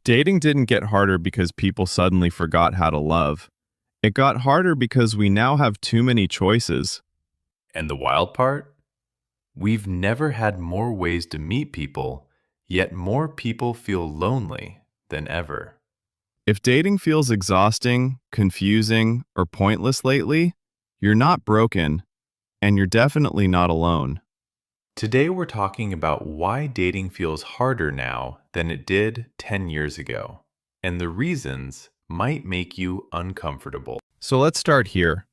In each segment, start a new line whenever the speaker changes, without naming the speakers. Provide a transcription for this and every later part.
Dating didn't get harder because people suddenly forgot how to love. It got harder because we now have too many choices.
And the wild part? We've never had more ways to meet people, yet more people feel lonely than ever.
If dating feels exhausting, confusing, or pointless lately, you're not broken, and you're definitely not alone.
Today we're talking about why dating feels harder now than it did 10 years ago, and the reasons might make you uncomfortable.
So let's start here.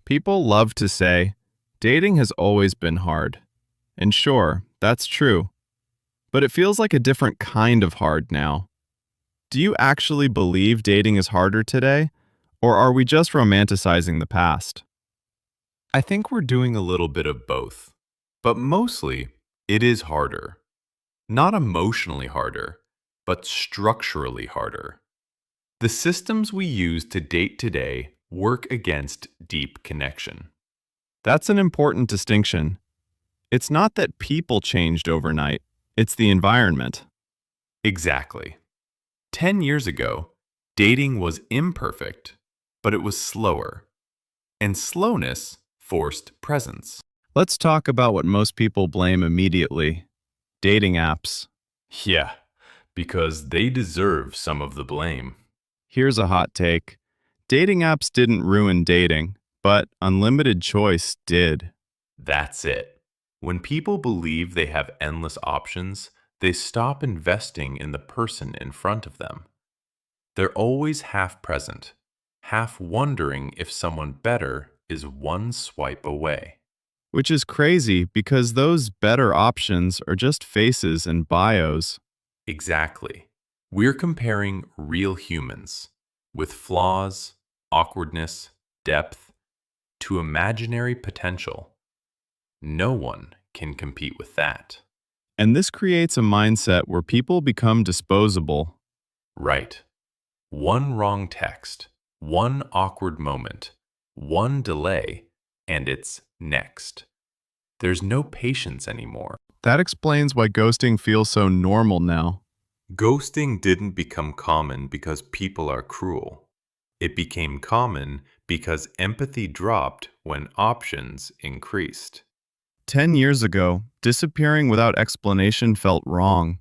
People love to say, dating has always been hard. And sure, that's true. But it feels like a different kind of hard now. Do you actually believe dating is harder today? Or are we just romanticizing the past?
I think we're doing a little bit of both, but mostly it is harder. Not emotionally harder, but structurally harder. The systems we use to date today work against deep connection.
That's an important distinction. It's not that people changed overnight, it's the environment.
Exactly. 10 years ago, dating was imperfect, but it was slower. And slowness forced presence.
Let's talk about what most people blame immediately: dating apps.
Yeah, because they deserve some of the blame.
Here's a hot take: dating apps didn't ruin dating, but unlimited choice did.
That's it. When people believe they have endless options, they stop investing in the person in front of them. They're always half present, half wondering if someone better is one swipe away.
Which is crazy because those better options are just faces and bios.
Exactly. We're comparing real humans with flaws, awkwardness, depth to imaginary potential. No one can compete with that.
And this creates a mindset where people become disposable.
Right. One wrong text, one awkward moment, one delay, and it's next. There's no patience anymore.
That explains why ghosting feels so normal now.
Ghosting didn't become common because people are cruel. It became common because empathy dropped when options increased.
10 years ago, disappearing without explanation felt wrong,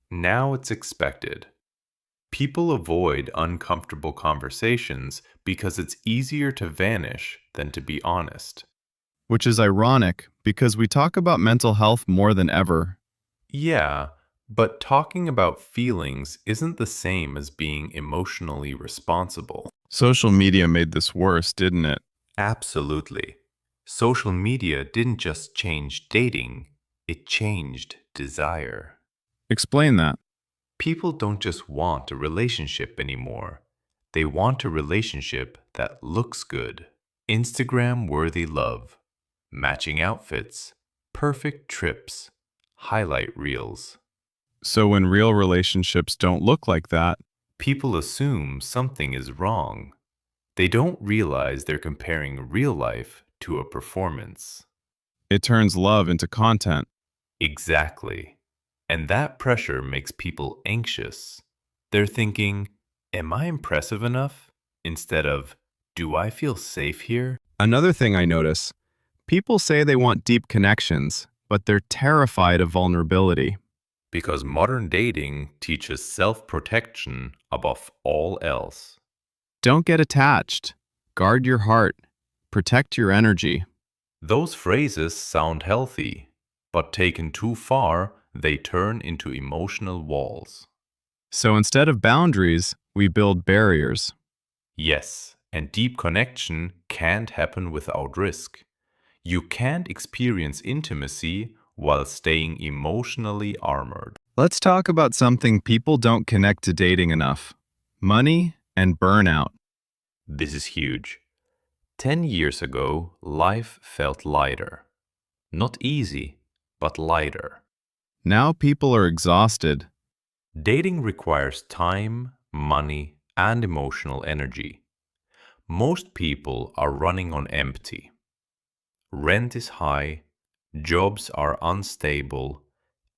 Now it's expected. People avoid uncomfortable conversations because it's easier to vanish than to be honest.
which is ironic because we talk about mental health more than ever.
Yeah, but talking about feelings isn't the same as being emotionally responsible.
Social media made this worse, didn't it?
Absolutely. Social media didn't just change dating, it changed desire.
Explain that.
People don't just want a relationship anymore. They want a relationship that looks good. Instagram worthy love, matching outfits, perfect trips, highlight reels.
So when real relationships don't look like that,
People assume something is wrong. They don't realize they're comparing real life to a performance.
it turns love into content.
Exactly. And that pressure makes people anxious. They're thinking, am I impressive enough? Instead of, do I feel safe here?
Another thing I notice: people say they want deep connections, but they're terrified of vulnerability.
Because modern dating teaches self protection above all else.
Don't get attached. Guard your heart. Protect your energy.
Those phrases sound healthy, but taken too far, they turn into emotional walls.
So instead of boundaries, we build barriers.
Yes, and deep connection can't happen without risk. You can't experience intimacy while staying emotionally armored.
Let's talk about something people don't connect to dating enough: money and burnout.
This is huge. 10 years ago, life felt lighter. Not easy, but lighter.
Now people are exhausted.
Dating requires time, money, and emotional energy. Most people are running on empty. Rent is high, jobs are unstable,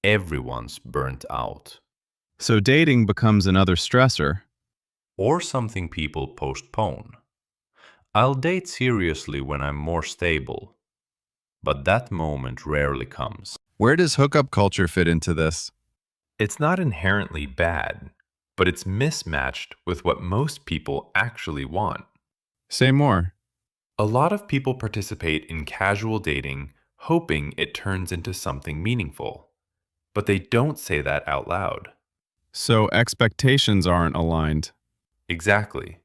everyone's burnt out.
So dating becomes another stressor.
or something people postpone. I'll date seriously when I'm more stable, but that moment rarely comes.
Where does hookup culture fit into this?
It's not inherently bad, but it's mismatched with what most people actually want.
Say more.
A lot of people participate in casual dating hoping it turns into something meaningful, but they don't say that out loud.
So expectations aren't aligned.
Exactly.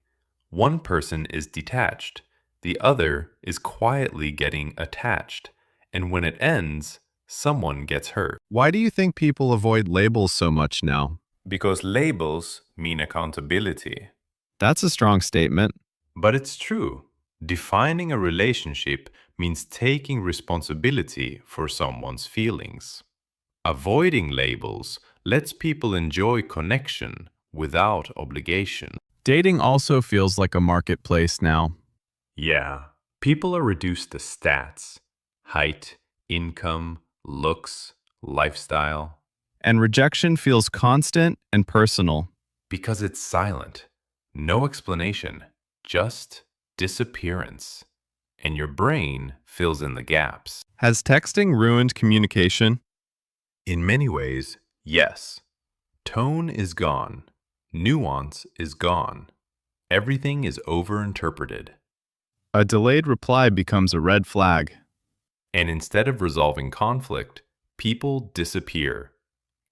One person is detached, the other is quietly getting attached, and when it ends, someone gets hurt.
Why do you think people avoid labels so much now?
Because labels mean accountability.
That's a strong statement.
But it's true. Defining a relationship means taking responsibility for someone's feelings. Avoiding labels lets people enjoy connection without obligation.
Dating also feels like a marketplace now.
Yeah, people are reduced to stats: height, income, looks, lifestyle.
And rejection feels constant and personal.
Because it's silent. No explanation, just disappearance. And your brain fills in the gaps.
Has texting ruined communication?
In many ways, yes. Tone is gone. Nuance is gone. Everything is overinterpreted.
A delayed reply becomes a red flag.
And instead of resolving conflict, people disappear.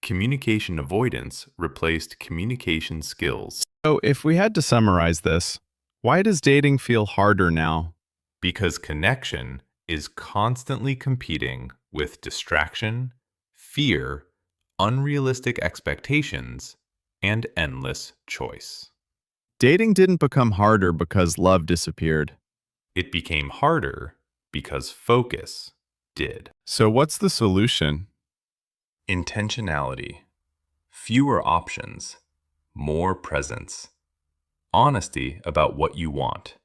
Communication avoidance replaced communication skills.
So if we had to summarize this, why does dating feel harder now?
Because connection is constantly competing with distraction, fear, unrealistic expectations, and endless choice.
Dating didn't become harder because love disappeared.
It became harder because focus did.
So what's the solution?
Intentionality, fewer options, more presence, honesty about what you want,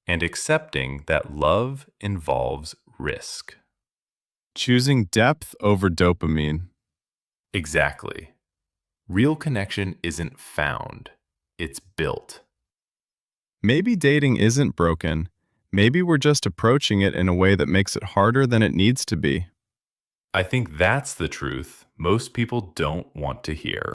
and accepting that love involves risk.
Choosing depth over dopamine.
Exactly. Real connection isn't found, it's built.
Maybe dating isn't broken. Maybe we're just approaching it in a way that makes it harder than it needs to be.
I think that's the truth most people don't want to hear.